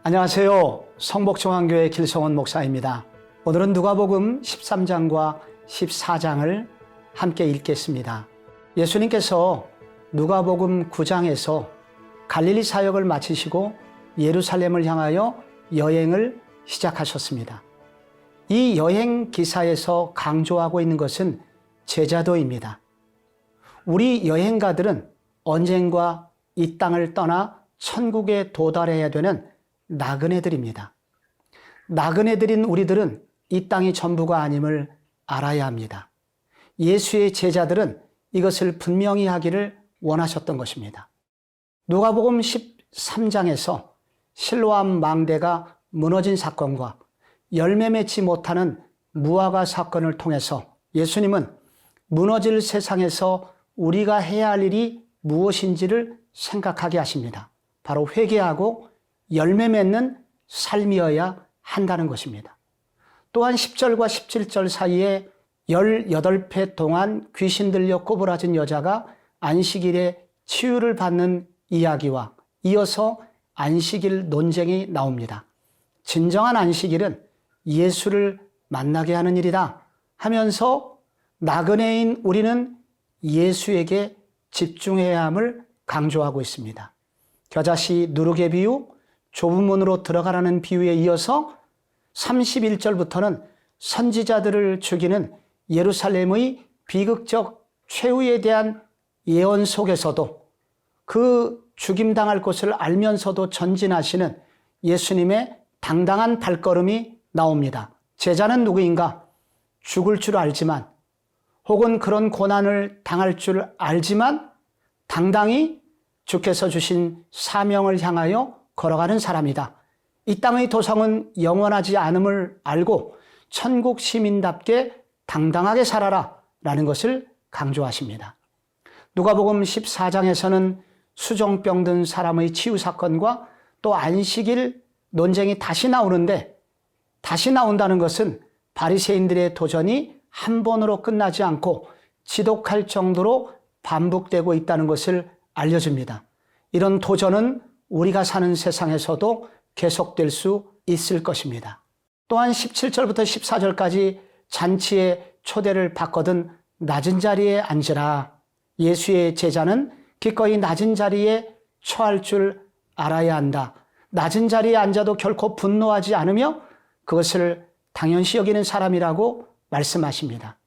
안녕하세요. 성복중앙교회 길성원 목사입니다. 오늘은 누가복음 13장과 14장을 함께 읽겠습니다. 예수님께서 누가복음 9장에서 갈릴리 사역을 마치시고 예루살렘을 향하여 여행을 시작하셨습니다. 이 여행 기사에서 강조하고 있는 것은 제자도입니다. 우리 여행가들은 언젠가 이 땅을 떠나 천국에 도달해야 되는 나그네들입니다. 나그네들인 우리들은 이 땅이 전부가 아님을 알아야 합니다. 예수의 제자들은 이것을 분명히 하기를 원하셨던 것입니다. 누가복음 13장에서 실로암 망대가 무너진 사건과 열매 맺지 못하는 무화과 사건을 통해서 예수님은 무너질 세상에서 우리가 해야 할 일이 무엇인지를 생각하게 하십니다. 바로 회개하고 열매 맺는 삶이어야 한다는 것입니다. 또한 10절과 17절 사이에 18회 동안 귀신 들려 꼬부라진 여자가 안식일에 치유를 받는 이야기와 이어서 안식일 논쟁이 나옵니다. 진정한 안식일은 예수를 만나게 하는 일이다 하면서 나그네인 우리는 예수에게 집중해야 함을 강조하고 있습니다. 겨자씨 누룩의 비유, 좁은 문으로 들어가라는 비유에 이어서 31절부터는 선지자들을 죽이는 예루살렘의 비극적 최후에 대한 예언 속에서도 그 죽임당할 것을 알면서도 전진하시는 예수님의 당당한 발걸음이 나옵니다. 제자는 누구인가? 죽을 줄 알지만 혹은 그런 고난을 당할 줄 알지만 당당히 주께서 주신 사명을 향하여 걸어가는 사람이다. 이 땅의 도성은 영원하지 않음을 알고 천국 시민답게 당당하게 살아라 라는 것을 강조하십니다. 누가복음 14장에서는 수종병 든 사람의 치유 사건과 또 안식일 논쟁이 다시 나오는데 다시 나온다는 것은 바리새인들의 도전이 한 번으로 끝나지 않고 지독할 정도로 반복되고 있다는 것을 알려줍니다. 이런 도전은 우리가 사는 세상에서도 계속될 수 있을 것입니다. 또한 17절부터 14절까지 잔치에 초대를 받거든 낮은 자리에 앉으라. 예수의 제자는 기꺼이 낮은 자리에 처할 줄 알아야 한다. 낮은 자리에 앉아도 결코 분노하지 않으며 그것을 당연시 여기는 사람이라고 말씀하십니다.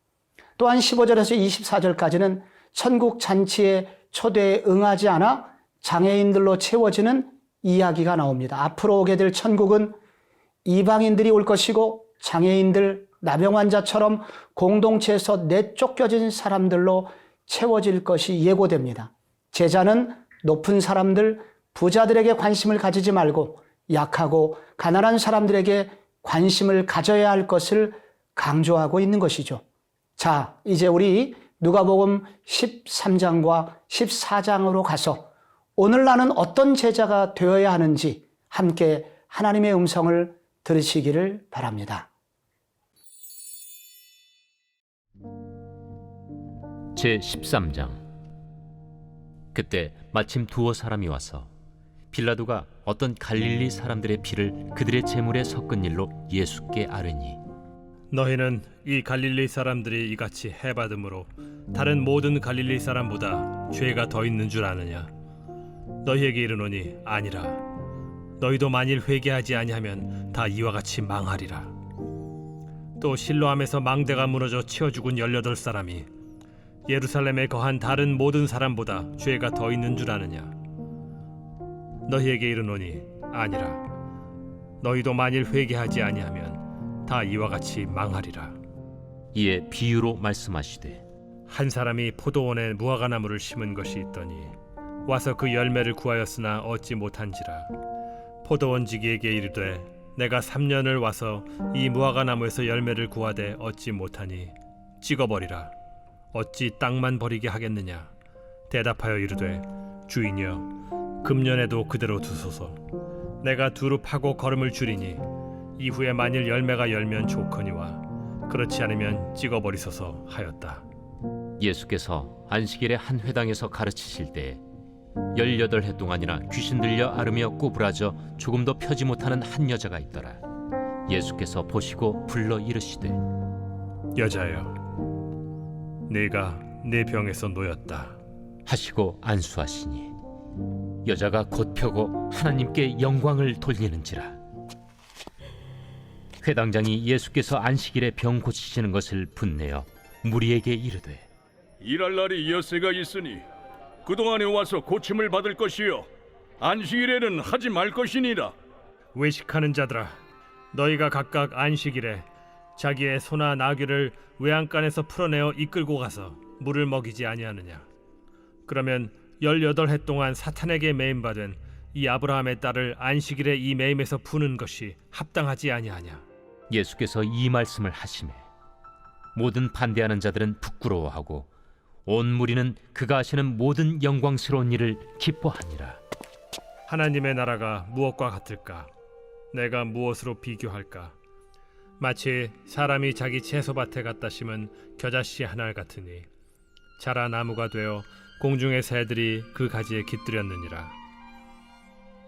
또한 15절에서 24절까지는 천국 잔치에 초대에 응하지 않아 장애인들로 채워지는 이야기가 나옵니다. 앞으로 오게 될 천국은 이방인들이 올 것이고 장애인들, 나병 환자처럼 공동체에서 내쫓겨진 사람들로 채워질 것이 예고됩니다. 제자는 높은 사람들, 부자들에게 관심을 가지지 말고 약하고 가난한 사람들에게 관심을 가져야 할 것을 강조하고 있는 것이죠. 자, 이제 우리 누가복음 13장과 14장으로 가서 오늘 나는 어떤 제자가 되어야 하는지 함께 하나님의 음성을 들으시기를 바랍니다. 제13장. 그때 마침 두어 사람이 와서 빌라도가 어떤 갈릴리 사람들의 피를 그들의 제물에 섞은 일로 예수께 아뢰니, 너희는 이 갈릴리 사람들이 이같이 해받음으로 다른 모든 갈릴리 사람보다 죄가 더 있는 줄 아느냐? 너희에게 이르노니 아니라. 너희도 만일 회개하지 아니하면 다 이와 같이 망하리라. 또 실로암에서 망대가 무너져 치어 죽은 18사람이 예루살렘에 거한 다른 모든 사람보다 죄가 더 있는 줄 아느냐? 너희에게 이르노니 아니라. 너희도 만일 회개하지 아니하면 다 이와 같이 망하리라. 이에 비유로 말씀하시되, 한 사람이 포도원에 무화과나무를 심은 것이 있더니 와서 그 열매를 구하였으나 얻지 못한지라. 포도원지기에게 이르되 내가 3년을 와서 이 무화과나무에서 열매를 구하되 얻지 못하니 찍어버리라. 어찌 땅만 버리게 하겠느냐? 대답하여 이르되 주인이여 금년에도 그대로 두소서. 내가 두루 파고 거름을 줄이니 이후에 만일 열매가 열면 좋거니와 그렇지 않으면 찍어버리소서 하였다. 예수께서 안식일에 한 회당에서 가르치실 때에 18해 동안이나 귀신 들려 앓으며 구부라져 조금도 펴지 못하는 한 여자가 있더라. 예수께서 보시고 불러 이르시되 여자여, 네가 내 병에서 놓였다. 하시고 안수하시니 여자가 곧 펴고 하나님께 영광을 돌리는지라. 회당장이 예수께서 안식일에 병 고치시는 것을 분내어 무리에게 이르되 일할 날이 엿새가 있으니 그동안에 와서 고침을 받을 것이요 안식일에는 하지 말 것이니라. 외식하는 자들아, 너희가 각각 안식일에 자기의 소나 나귀를 외양간에서 풀어내어 이끌고 가서 물을 먹이지 아니하느냐? 그러면 18해 동안 사탄에게 매임받은 이 아브라함의 딸을 안식일에 이 매임에서 푸는 것이 합당하지 아니하냐? 예수께서 이 말씀을 하시매 모든 반대하는 자들은 부끄러워하고 온 무리는 그가 하시는 모든 영광스러운 일을 기뻐하니라. 하나님의 나라가 무엇과 같을까? 내가 무엇으로 비교할까? 마치 사람이 자기 채소밭에 갖다 심은 겨자씨 하나 같으니 자라 나무가 되어 공중의 새들이 그 가지에 깃들였느니라.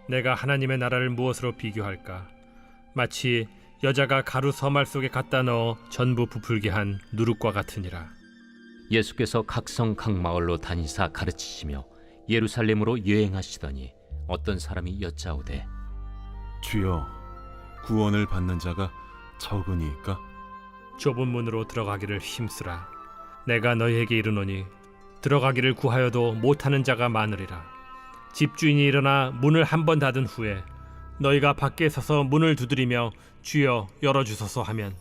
내가 하나님의 나라를 무엇으로 비교할까? 마치 여자가 가루 서말 속에 갖다 넣어 전부 부풀게 한 누룩과 같으니라. 예수께서 각성 각 마을로 다니사 가르치시며 예루살렘으로 여행하시더니 어떤 사람이 여짜오되 주여, 구원을 받는 자가 적으니까? 좁은 문으로 들어가기를 힘쓰라. 내가 너희에게 이르노니 들어가기를 구하여도 못하는 자가 많으리라. 집주인이 일어나 문을 한 번 닫은 후에 너희가 밖에 서서 문을 두드리며 주여 열어주소서 하면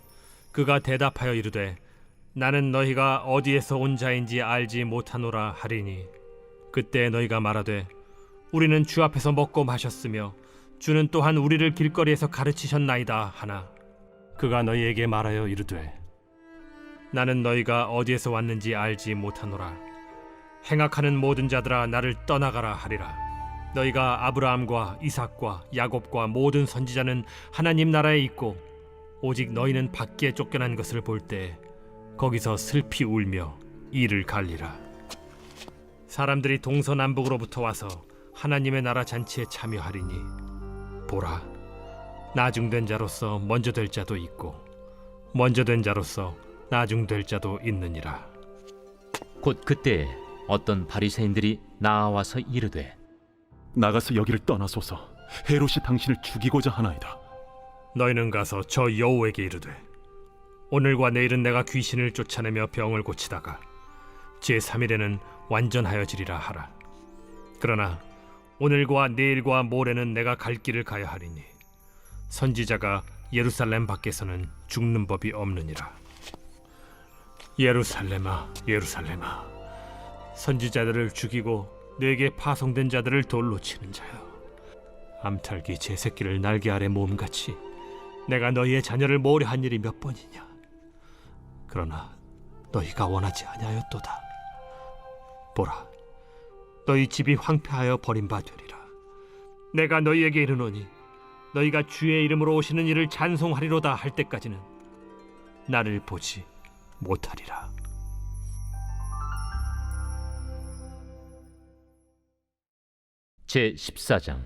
그가 대답하여 이르되 나는 너희가 어디에서 온 자인지 알지 못하노라 하리니 그때 너희가 말하되 우리는 주 앞에서 먹고 마셨으며 주는 또한 우리를 길거리에서 가르치셨나이다 하나 그가 너희에게 말하여 이르되 나는 너희가 어디에서 왔는지 알지 못하노라. 행악하는 모든 자들아 나를 떠나가라 하리라. 너희가 아브라함과 이삭과 야곱과 모든 선지자는 하나님 나라에 있고 오직 너희는 밖에 쫓겨난 것을 볼 때 거기서 슬피 울며 이를 갈리라. 사람들이 동서남북으로부터 와서 하나님의 나라 잔치에 참여하리니 보라, 나중된 자로서 먼저 될 자도 있고 먼저 된 자로서 나중될 자도 있느니라. 곧 그때에 어떤 바리새인들이 나와서 이르되 나가서 여기를 떠나소서. 헤롯이 당신을 죽이고자 하나이다. 너희는 가서 저 여호에게 이르되 오늘과 내일은 내가 귀신을 쫓아내며 병을 고치다가 제3일에는 완전하여지리라 하라. 그러나 오늘과 내일과 모레는 내가 갈 길을 가야 하리니 선지자가 예루살렘 밖에서는 죽는 법이 없느니라. 예루살렘아, 예루살렘아, 선지자들을 죽이고 내게 파송된 자들을 돌로 치는 자여, 암탉이 제 새끼를 날개 아래 모음같이 내가 너희의 자녀를 모려한 일이 몇 번이냐? 그러나 너희가 원하지 아니하였도다. 보라, 너희 집이 황폐하여 버림받으리라. 내가 너희에게 이르노니 너희가 주의 이름으로 오시는 이를 찬송하리로다 할 때까지는 나를 보지 못하리라. 제14장.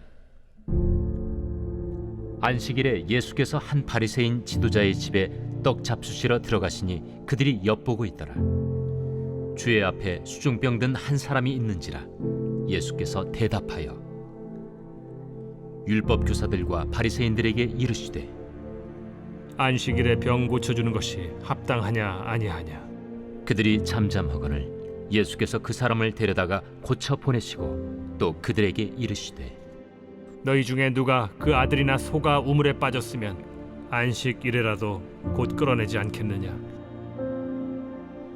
안식일에 예수께서 한 바리새인 지도자의 집에 떡 잡수시러 들어가시니 그들이 엿보고 있더라. 주의 앞에 수중병 든 한 사람이 있는지라. 예수께서 대답하여 율법 교사들과 바리새인들에게 이르시되 안식일에 병 고쳐주는 것이 합당하냐 아니하냐? 그들이 잠잠하거늘 예수께서 그 사람을 데려다가 고쳐 보내시고 또 그들에게 이르시되 너희 중에 누가 그 아들이나 소가 우물에 빠졌으면 안식일에라도 곧 끌어내지 않겠느냐?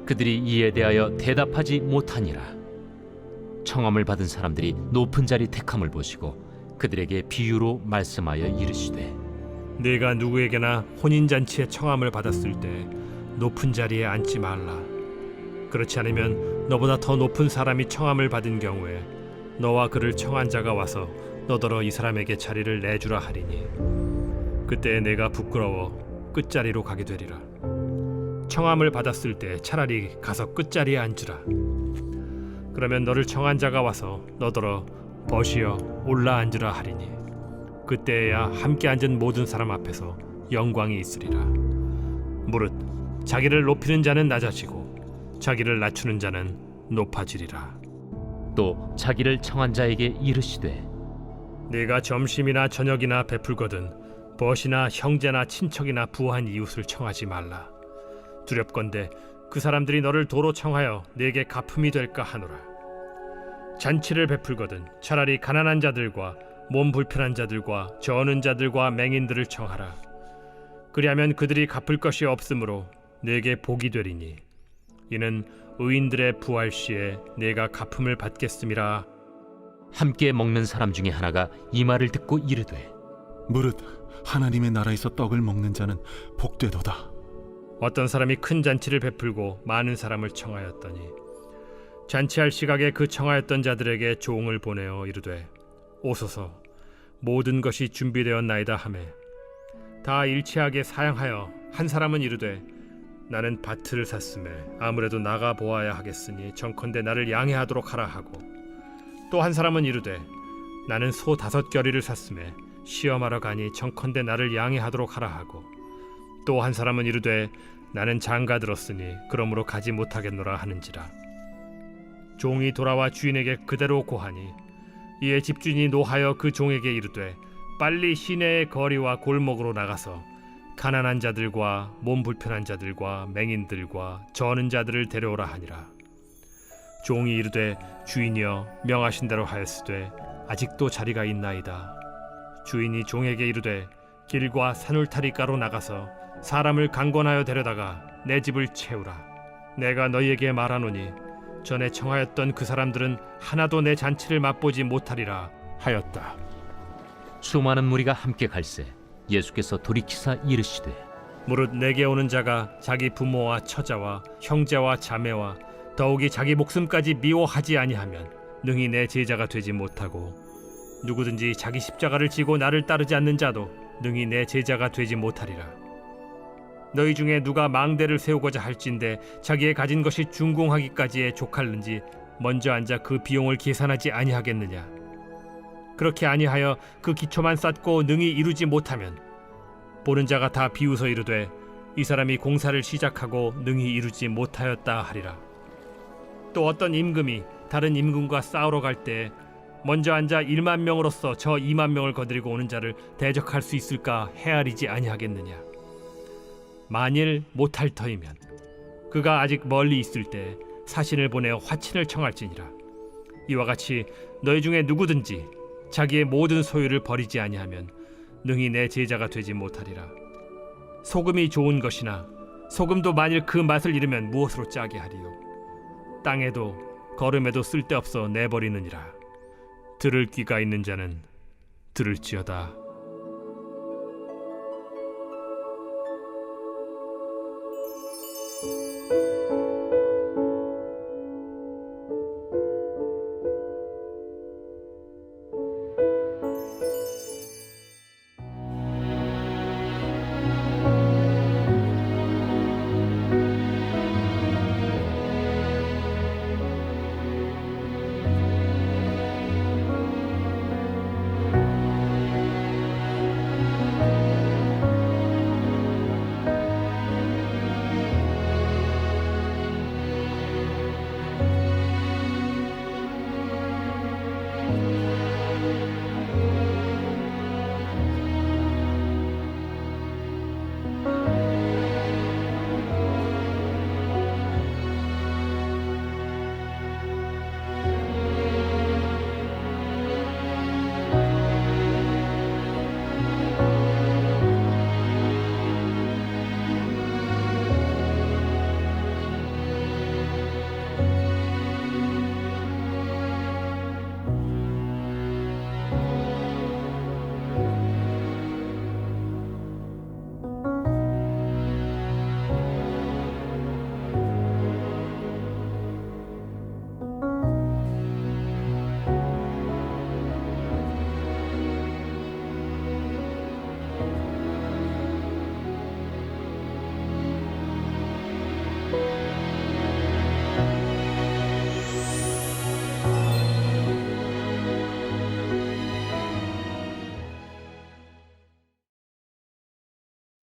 그들이 이에 대하여 대답하지 못하니라. 청함을 받은 사람들이 높은 자리 택함을 보시고 그들에게 비유로 말씀하여 이르시되 네가 누구에게나 혼인잔치에 청함을 받았을 때 높은 자리에 앉지 말라. 그렇지 않으면 너보다 더 높은 사람이 청함을 받은 경우에 너와 그를 청한 자가 와서 너더러 이 사람에게 자리를 내주라 하리니 그때 내가 부끄러워 끝자리로 가게 되리라. 청함을 받았을 때 차라리 가서 끝자리에 앉으라. 그러면 너를 청한 자가 와서 너더러 벗이여 올라 앉으라 하리니 그때야 함께 앉은 모든 사람 앞에서 영광이 있으리라. 무릇 자기를 높이는 자는 낮아지고 자기를 낮추는 자는 높아지리라. 또 자기를 청한 자에게 이르시되 네가 점심이나 저녁이나 베풀거든 벗이나 형제나 친척이나 부한 이웃을 청하지 말라. 두렵건대 그 사람들이 너를 도로 청하여 네게 갚음이 될까 하노라. 잔치를 베풀거든 차라리 가난한 자들과 몸 불편한 자들과 저는 자들과 맹인들을 청하라. 그리하면 그들이 갚을 것이 없으므로 네게 복이 되리니 이는 의인들의 부활 시에 네가 갚음을 받겠음이라. 함께 먹는 사람 중에 하나가 이 말을 듣고 이르되 무릇 하나님의 나라에서 떡을 먹는 자는 복되도다. 어떤 사람이 큰 잔치를 베풀고 많은 사람을 청하였더니 잔치할 시각에 그 청하였던 자들에게 종을 보내어 이르되 오소서 모든 것이 준비되었나이다 하매 다 일치하게 사양하여 한 사람은 이르되 나는 밭을 샀음에 아무래도 나가 보아야 하겠으니 정컨대 나를 양해하도록 하라 하고 또 한 사람은 이르되 나는 소 5겨리를 샀음에 시험하러 가니 정컨대 나를 양해하도록 하라 하고 또 한 사람은 이르되 나는 장가 들었으니 그러므로 가지 못하겠노라 하는지라. 종이 돌아와 주인에게 그대로 고하니 이에 집주인이 노하여 그 종에게 이르되 빨리 시내의 거리와 골목으로 나가서 가난한 자들과 몸 불편한 자들과 맹인들과 저는 자들을 데려오라 하니라. 종이 이르되 주인이여 명하신 대로 하였으되 아직도 자리가 있나이다. 주인이 종에게 이르되 길과 산울타리가로 나가서 사람을 강권하여 데려다가 내 집을 채우라. 내가 너희에게 말하노니 전에 청하였던 그 사람들은 하나도 내 잔치를 맛보지 못하리라 하였다. 수많은 무리가 함께 갈새 예수께서 돌이키사 이르시되 무릇 내게 오는 자가 자기 부모와 처자와 형제와 자매와 더욱이 자기 목숨까지 미워하지 아니하면 능히 내 제자가 되지 못하고 누구든지 자기 십자가를 지고 나를 따르지 않는 자도 능히 내 제자가 되지 못하리라. 너희 중에 누가 망대를 세우고자 할진대 자기의 가진 것이 준공하기까지에 족할는지 먼저 앉아 그 비용을 계산하지 아니하겠느냐. 그렇게 아니하여 그 기초만 쌓고 능히 이루지 못하면 보는 자가 다 비웃어 이르되 이 사람이 공사를 시작하고 능히 이루지 못하였다 하리라. 또 어떤 임금이 다른 임금과 싸우러 갈 때 먼저 앉아 1만 명으로서 저 2만 명을 거느리고 오는 자를 대적할 수 있을까 헤아리지 아니하겠느냐. 만일 못할 터이면 그가 아직 멀리 있을 때 사신을 보내어 화친을 청할지니라. 이와 같이 너희 중에 누구든지 자기의 모든 소유를 버리지 아니하면 능히 내 제자가 되지 못하리라. 소금이 좋은 것이나 소금도 만일 그 맛을 잃으면 무엇으로 짜게 하리요. 땅에도 거름에도 쓸데없어 내버리느니라. 들을 귀가 있는 자는 들을지어다.